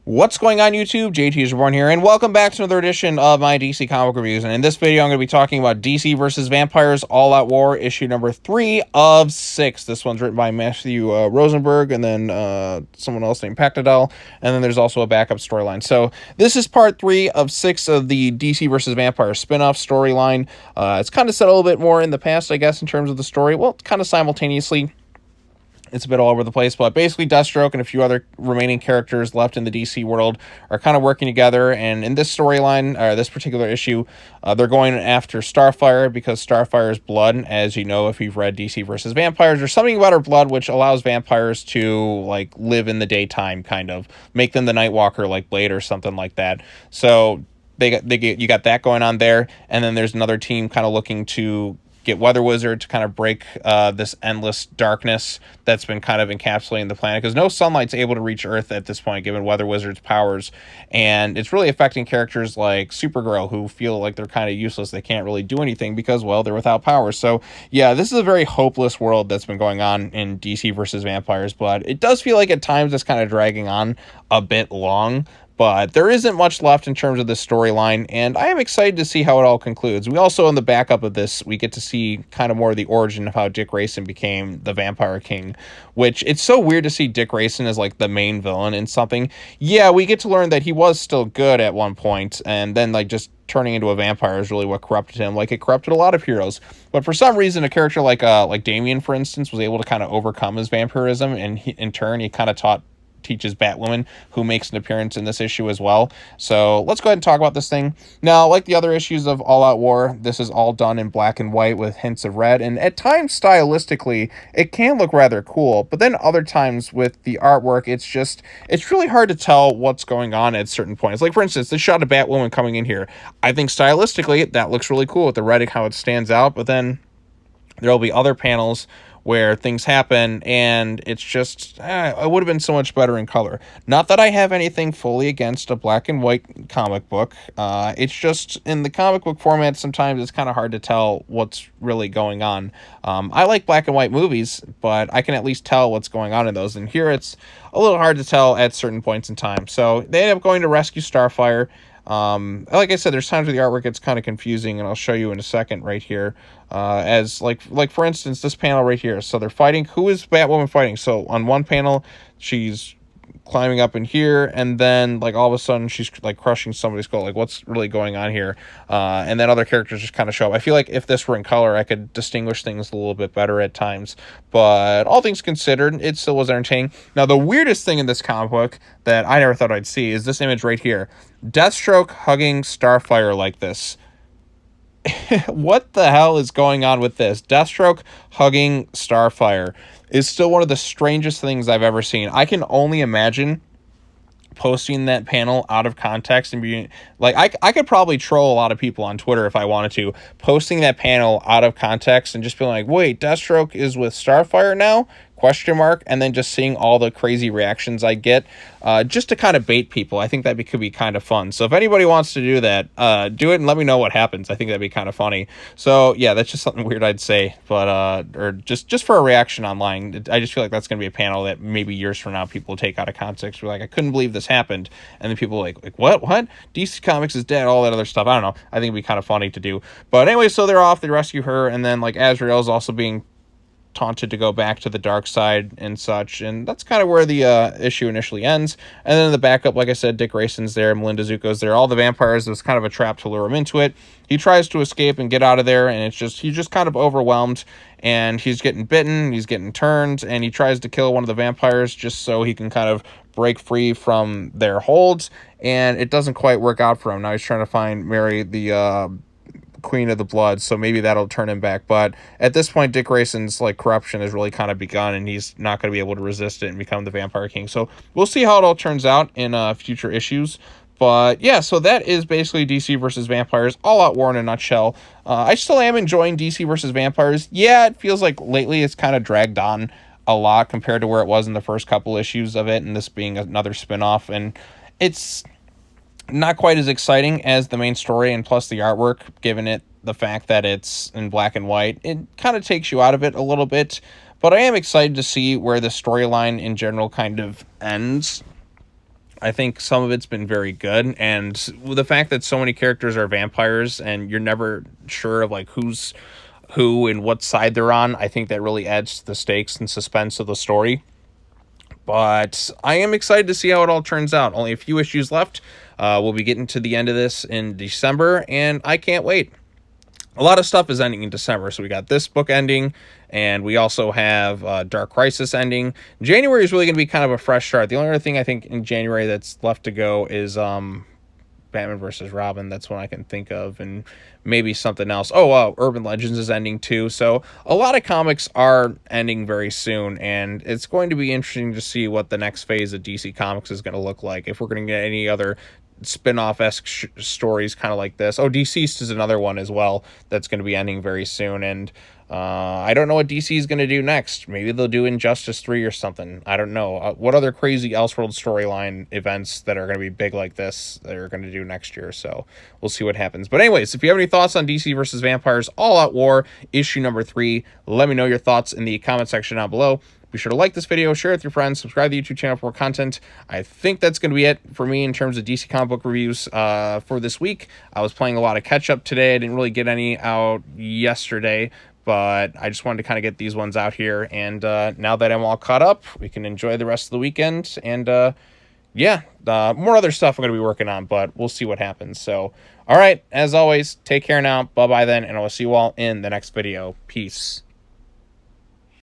What's going on, YouTube? JT is Reborn here, and welcome back to another edition of my DC comic reviews. And in this video, I'm going to be talking about DC vs. Vampires All Out War, issue number 3 of 6. This one's written by Matthew Rosenberg, and then someone else named Pactadel, and then there's also a backup storyline. So this is part 3 of 6 of the DC vs. Vampires spin-off storyline. It's kind of set a little bit more in the past, I guess, in terms of the story. Well, kind of simultaneously. It's a bit all over the place, but basically Deathstroke and a few other remaining characters left in the DC world are kind of working together. And in this storyline, or this particular issue, they're going after Starfire because Starfire's blood, as you know if you've read DC versus Vampires, there's something about her blood which allows vampires to like live in the daytime, kind of make them the Nightwalker like Blade or something like that. So you got that going on there, and then there's another team kind of looking to get Weather Wizard to kind of break this endless darkness that's been kind of encapsulating the planet, because no sunlight's able to reach Earth at this point, given Weather Wizard's powers, and it's really affecting characters like Supergirl, who feel like they're kind of useless. They can't really do anything because, well, they're without powers. So, yeah, this is a very hopeless world that's been going on in DC versus Vampires, but it does feel like at times it's kind of dragging on a bit long. But there isn't much left in terms of this storyline, and I am excited to see how it all concludes. We also, in the backup of this, we get to see kind of more of the origin of how Dick Grayson became the Vampire King, which it's so weird to see Dick Grayson as like the main villain in something. Yeah, we get to learn that he was still good at one point, and then like just turning into a vampire is really what corrupted him, like it corrupted a lot of heroes. But for some reason, a character like Damian, for instance, was able to kind of overcome his vampirism, and in turn, he kind of teaches Batwoman, who makes an appearance in this issue as well. So let's go ahead and talk about this thing. Now, like the other issues of All Out War, this is all done in black and white with hints of red, and at times stylistically it can look rather cool, but then other times with the artwork it's really hard to tell what's going on at certain points. Like for instance, this shot of Batwoman coming in here, I think stylistically that looks really cool with the red and how it stands out, but then there'll be other panels where things happen and it's just it would have been so much better in color. Not that I have anything fully against a black and white comic book, it's just in the comic book format sometimes it's kind of hard to tell what's really going on. I like black and white movies, but I can at least tell what's going on in those, and here it's a little hard to tell at certain points in time. So they end up going to rescue Starfire. Like I said, there's times where the artwork gets kind of confusing, and I'll show you in a second right here. As like for instance, this panel right here. So they're fighting. Who is Batwoman fighting? So on one panel, she's climbing up in here, and then like all of a sudden she's like crushing somebody's skull. Like, what's really going on here? And then other characters just kind of show up. I feel like if this were in color, I could distinguish things a little bit better at times, but all things considered, it still was entertaining. Now, the weirdest thing in this comic book that I never thought I'd see is this image right here. Deathstroke hugging Starfire like this. What the hell is going on with this? Deathstroke hugging Starfire is still one of the strangest things I've ever seen. I can only imagine posting that panel out of context and being like, I could probably troll a lot of people on Twitter if I wanted to, posting that panel out of context and just being like, wait, Deathstroke is with Starfire now? Question mark, and then just seeing all the crazy reactions I get, just to kind of bait people. I think that could be kind of fun. So if anybody wants to do that, do it and let me know what happens. I think that'd be kind of funny. So yeah, that's just something weird I'd say, but or just for a reaction online. I just feel like that's gonna be a panel that maybe years from now people will take out of context. We're like, I couldn't believe this happened, and then people are like what DC Comics is dead, all that other stuff. I don't know. I think it'd be kind of funny to do. But anyway, so they're off. They rescue her, and then like Azrael's also being taunted to go back to the dark side and such, and that's kind of where the issue initially ends. And then in the backup, like I said, Dick Grayson's there, Melinda Zuko's there, all the vampires. There's kind of a trap to lure him into it. He tries to escape and get out of there, and he's just kind of overwhelmed, and he's getting bitten, he's getting turned, and he tries to kill one of the vampires just so he can kind of break free from their holds, and it doesn't quite work out for him. Now he's trying to find Mary, the Queen of the Blood, so maybe that'll turn him back. But at this point, Dick Grayson's like corruption has really kind of begun, and he's not going to be able to resist it and become the Vampire King. So we'll see how it all turns out in future issues. But yeah, so that is basically DC versus Vampires All Out War in a nutshell. I still am enjoying DC versus Vampires. Yeah, it feels like lately it's kind of dragged on a lot compared to where it was in the first couple issues of it, and this being another spin-off, and it's not quite as exciting as the main story, and plus the artwork, given it the fact that it's in black and white, it kind of takes you out of it a little bit. But I am excited to see where the storyline in general kind of ends. I think some of it's been very good, and the fact that so many characters are vampires and you're never sure of like who's who and what side they're on, I think that really adds to the stakes and suspense of the story. But I am excited to see how it all turns out. Only a few issues left. We'll be getting to the end of this in December, and I can't wait. A lot of stuff is ending in December. So we got this book ending, and we also have Dark Crisis ending. January is really going to be kind of a fresh start. The only other thing I think in January that's left to go is Batman versus Robin. That's one I can think of, and maybe something else. Oh, Urban Legends is ending too. So a lot of comics are ending very soon, and it's going to be interesting to see what the next phase of DC Comics is going to look like. If we're going to get any other spin-off-esque stories kind of like this. Oh, Deceased is another one as well that's going to be ending very soon, and I don't know what DC is going to do next. Maybe they'll do Injustice 3 or something. I don't know. What other crazy Elseworld storyline events that are going to be big like this that are going to do next year, so we'll see what happens. But anyways, if you have any thoughts on DC versus Vampires All Out War, issue number 3, let me know your thoughts in the comment section down below. Be sure to like this video, share it with your friends, subscribe to the YouTube channel for more content. I think that's going to be it for me in terms of DC comic book reviews for this week. I was playing a lot of catch-up today. I didn't really get any out yesterday, but I just wanted to kind of get these ones out here. And now that I'm all caught up, we can enjoy the rest of the weekend. And yeah, more other stuff I'm going to be working on, but we'll see what happens. So, all right, as always, take care now. Bye-bye then, and I will see you all in the next video. Peace.